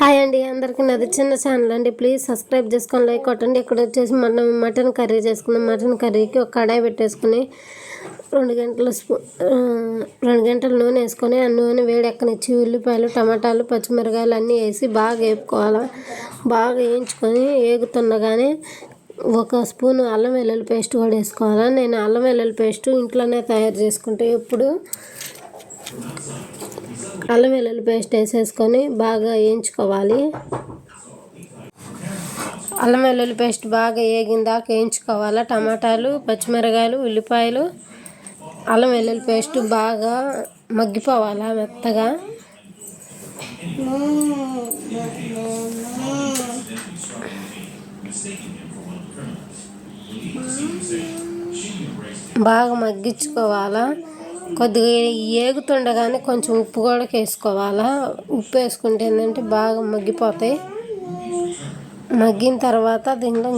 Hi అండి, అందరికీ నాది చిన్న ఛానల్ అండి. ప్లీజ్ సబ్స్క్రైబ్ చేసుకొని లైక్ కొట్టండి. ఇక్కడ వచ్చేసి మనం మటన్ కర్రీ చేసుకుందాం. మటన్ కర్రీకి ఒక కడాయి పెట్టేసుకుని 2 గంటలు నూనె వేసుకొని ఆ నూనె వేడెక్కనిచ్చి ఉల్లిపాయలు, టమాటాలు, పచ్చిమిరకాయలు అన్నీ వేసి బాగా వేపుకోవాలి. బాగా వేయించుకొని వేగుతుండగానే 1 స్పూను అల్లం వెల్లుల్లి పేస్ట్ కూడా వేసుకోవాలి. నేను అల్లం వెల్లుల్లి పేస్ట్ ఇంట్లోనే తయారు చేసుకుంటే ఎప్పుడు అల్లం వెల్లుల్లి పేస్ట్ వేసేసుకొని బాగా వేయించుకోవాలి. అల్లం వెల్లుల్లి పేస్ట్ బాగా వేగిందాక వేయించుకోవాలి. టమాటాలు, పచ్చిమిరకాయలు, ఉల్లిపాయలు, అల్లం వెల్లుల్లి పేస్ట్ బాగా మగ్గిపోవాలి మెత్తగా. బాగా మగ్గించుకోవాలా. కొద్దిగా ఏగుతుండగానే కొంచెం ఉప్పు కూడా వేసుకోవాలా. ఉప్పు వేసుకుంటే ఏంటంటే బాగా మగ్గిపోతాయి. మగ్గిన తర్వాత దీంట్లో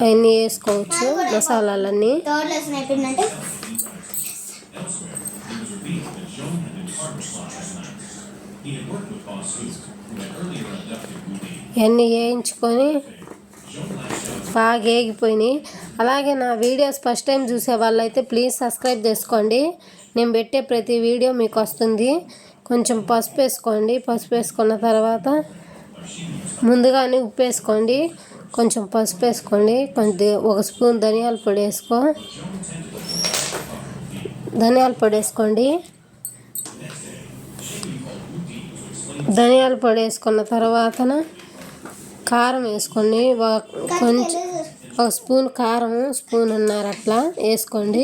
అవన్నీ వేసుకోవచ్చు, మసాలాలన్నీ. ఇవన్నీ వేయించుకొని బాగా వేగిపోయినాయి. అలాగే నా వీడియోస్ ఫస్ట్ టైం చూసే వాళ్ళైతే ప్లీజ్ సబ్స్క్రైబ్ చేసుకోండి. నేను పెట్టే ప్రతి వీడియో మీకు వస్తుంది. కొంచెం పసుపు వేసుకోండి. పసుపు వేసుకున్న తర్వాత ముందుగానే ఉప్పు వేసుకోండి, కొంచెం పసుపు వేసుకోండి, కొంచెం 1 స్పూన్ ధనియాల పొడి వేసుకోండి. ధనియాల పొడి వేసుకున్న తర్వాత కారం వేసుకోండి. కొంచెం 1 స్పూన్ కారం, 1.5 స్పూన్ అట్లా వేసుకోండి.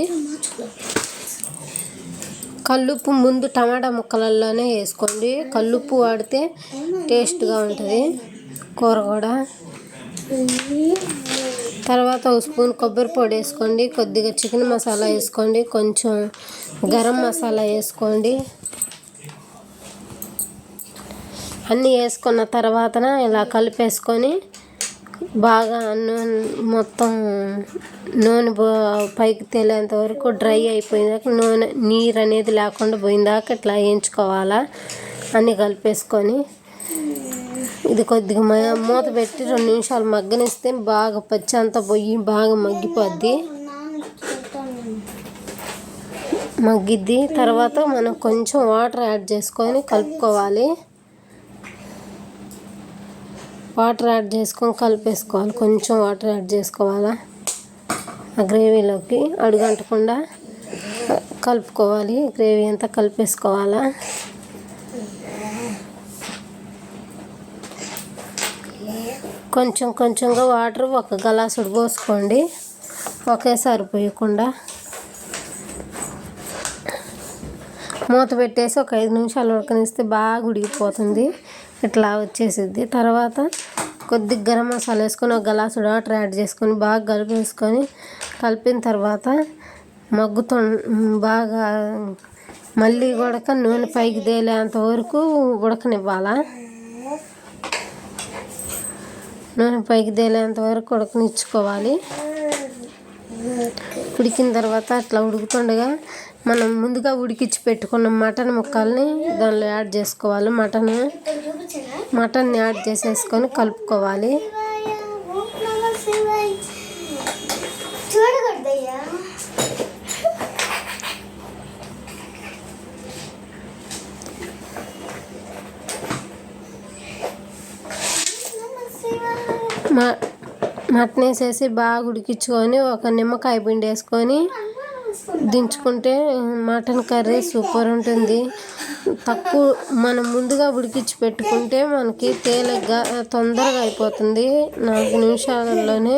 కల్లుప్పు ముందు టమాటా ముక్కలలోనే వేసుకోండి. కల్లుప్పు వాడితే టేస్ట్గా ఉంటుంది కూర కూడా. తర్వాత 1 స్పూన్ కొబ్బరి పొడి వేసుకోండి. కొద్దిగా చికెన్ మసాలా వేసుకోండి. కొంచెం గరం మసాలా వేసుకోండి. అన్నీ వేసుకున్న తర్వాత ఇలా కలిపేసుకొని బాగా మొత్తం నూనె పైకి తేలేంత వరకు డ్రై అయిపోయిందాక, నూనె నీరు అనేది లేకుండా పోయిందాక ఇట్లా వేయించుకోవాలా. అన్నీ కలిపేసుకొని ఇది కొద్దిగా మూత పెట్టి 2 నిమిషాలు మగ్గనిస్తే బాగా పచ్చి అంతా పోయి బాగా మగ్గిద్ది. తర్వాత మనం కొంచెం వాటర్ యాడ్ చేసుకొని కలుపుకోవాలి. వాటర్ యాడ్ చేసుకొని కలిపేసుకోవాలి. కొంచెం వాటర్ యాడ్ చేసుకోవాలా. ఆ గ్రేవీలోకి అడుగంటకుండా కలుపుకోవాలి. గ్రేవీ అంతా కలిపేసుకోవాలా. కొంచెం కొంచెంగా వాటర్ 1 గ్లాసుడు పోసుకోండి, ఒకేసారి పోయకుండా. మూత పెట్టేసి ఒక 5 నిమిషాలు ఉడకనిస్తే బాగా ఉడికిపోతుంది. ఇట్లా వచ్చేసిద్ది. తర్వాత కొద్దిగా గరం మసాలా వేసుకొని 1 గ్లాసుడు వాటర్ యాడ్ చేసుకొని బాగా కలిపిన తర్వాత బాగా మళ్ళీ నూనె పైకి తేలేంత వరకు ఉడకనివ్వాలా. నూనె పైకి తేలేంత వరకు ఉడకనిచ్చుకోవాలి. ఉడికిన తర్వాత అట్లా ఉడుకుతుండగా మనం ముందుగా ఉడికించి పెట్టుకున్న మటన్ ముక్కల్ని దానిలో యాడ్ చేసుకోవాలి. మటన్ని యాడ్ చేసేసుకొని కలుపుకోవాలి. మటన్ వేసేసి బాగా ఉడికించుకొని 1 నిమ్మకాయ పిండి వేసుకొని దించుకుంటే మటన్ కర్రీ సూపర్ ఉంటుంది. మనం ముందుగా ఉడికించి పెట్టుకుంటే మనకి తొందరగా అయిపోతుంది. 4 నిమిషాలలోనే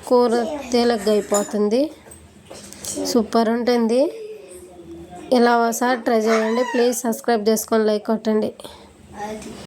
కూర తేలిగ్గా అయిపోతుంది. సూపర్ ఉంటుంది. ఇలా ఒకసారి ట్రై చేయండి. ప్లీజ్ సబ్స్క్రైబ్ చేసుకొని లైక్ కొట్టండి.